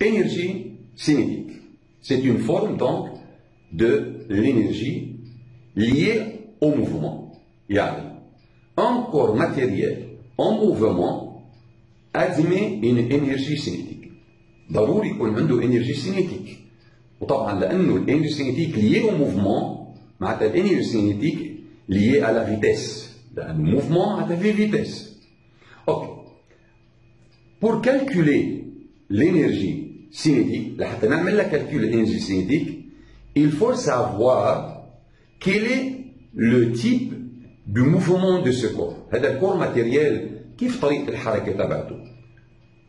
énergie cinétique. C'est une forme donc de l'énergie liée au mouvement. يعني un corps matériel en mouvement admet une énergie cinétique. ضروري يكون عنده énergie cinétique. وطبعا لأنه l'énergie cinétique liée au mouvement معناتها l'énergie cinétique liée à la vitesse. لأن le mouvement معناتها في vitesse. Ok. Pour calculer l'énergie cinétique, لحتى نعمل لها calcul l'énergie cinétique, il faut savoir quel est le type du mouvement de ce corps. هذا الكور ماتيريال كيف طريقة الحركة تبعته؟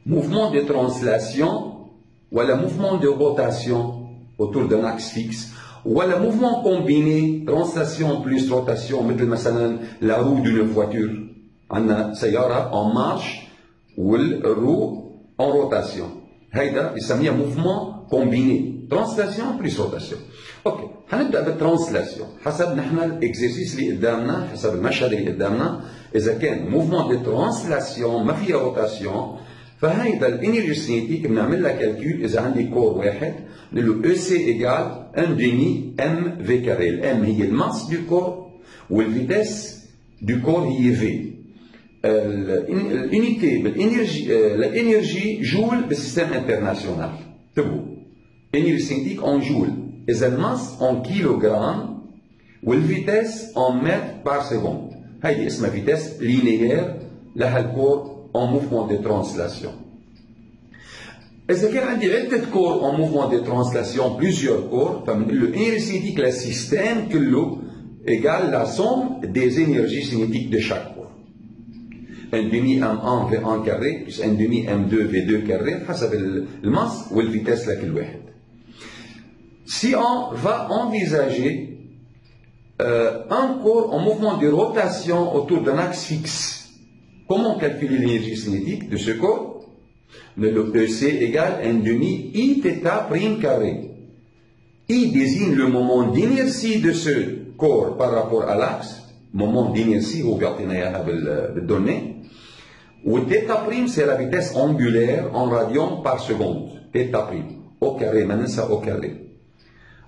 Mouvement de translation ولا mouvement de rotation autour d'un axe fixe ولا mouvement combiné translation plus rotation مثل مثلا la roue d'une voiture. عندنا سيارة en marche والroue en rotation. هيدا يسميها mouvement combiné translation plus rotation. اوكي حنبدا بالترانسلاسيون حسب نحن الاكزرسيس اللي قدامنا حسب المشهد اللي قدامنا. اذا كان موفمون دي ترانسلاسيون ما فيها روتاسيون فهيدا الانرجي سينيتيك بنعمل لها كالكول. اذا عندي كور واحد بنقول له او سي ايجال 1 ديمي ام في كاري. الام هي الماس دو كور والفيتيس دو كور هي في. الانيتي بالانرجي الانرجي جول بالسيستم انترناسيونال. انتبهوا انرجي سينيتيك اون جول. إذا الماس en كيلوغرام والفيتيس en متر par seconde. هيدي اسمها فيتيس لينيير لها الكور en mouvement de translation. إذا كان عندي عدة كور en mouvement de translation plusieurs كور فبنقول له énergie cinétique للسيستم كله égale la somme des énergies cinétiques de chaque corps. 1 demi M1 V1 carré plus 1 demi M2 V2 carré حسب الماس والفيتيس لكل واحد. Si on va envisager un corps en mouvement de rotation autour d'un axe fixe, comment calculer l'énergie cinétique de ce corps? Le EC égale 1 demi I θ prime carré. I désigne le moment d'inertie de ce corps par rapport à l'axe. Moment d'inertie, هو بيعطينا إياها بالدونnées. Ou θ prime, c'est la vitesse angulaire en radians par seconde. θ prime. Au carré, ما ننسى au carré.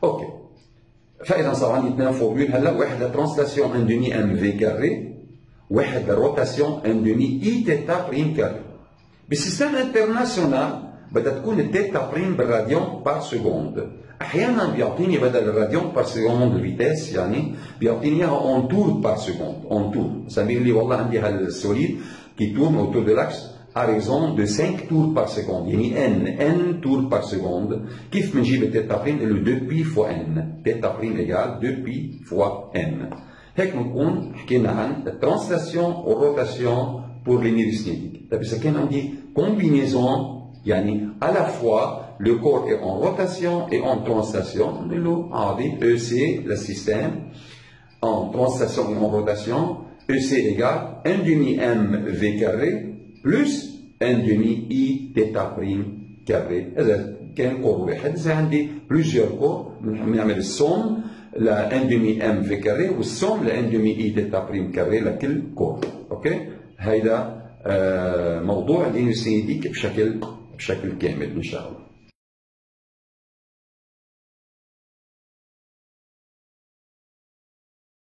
اوكي فاذا صار عندي اثنين فورمول هلا واحد لترانسلاسيون 1 ديمي ام في كاري واحد لروتاسيون 1 ديمي اي تيتا بريم كاري. بالسيستم انترناسيونال بدها تكون التيتا بريم بالراديون بار سكوند. احيانا بيعطيني بدل الراديون بار سكوند الفيتيس يعني بيعطيني اياها اون تور بار سكوند. اون تور سميه لي والله عندي هالسوليد كي تورن اوتور دو لاكس à raison de 5 tours par seconde. يعني n tours par seconde. كيف بنجيب التيتا بريم؟ له 2 بي فوا n. تيتا بريم égale 2 بي فوا n. هيك بنكون حكينا عن الترانسلاسيون والروتاسيون pour l'énergie cinétique. طيب إذا كان عندي combinaison يعني à la fois le corps est en rotation et en translation بنقول له عادي EC le système en translation et en rotation EC égale 1 demi m v carré plus 1 demi I θ prime carré. إذا كان كور واحد. إذا عندي plusieurs كور بنعمل السوم ل 1 demi M في كاري والسوم ل 1 demi I θ prime carré لكل كور. أوكي؟ هيدا موضوع الإنرجي سينيتيك بشكل كامل إن شاء الله.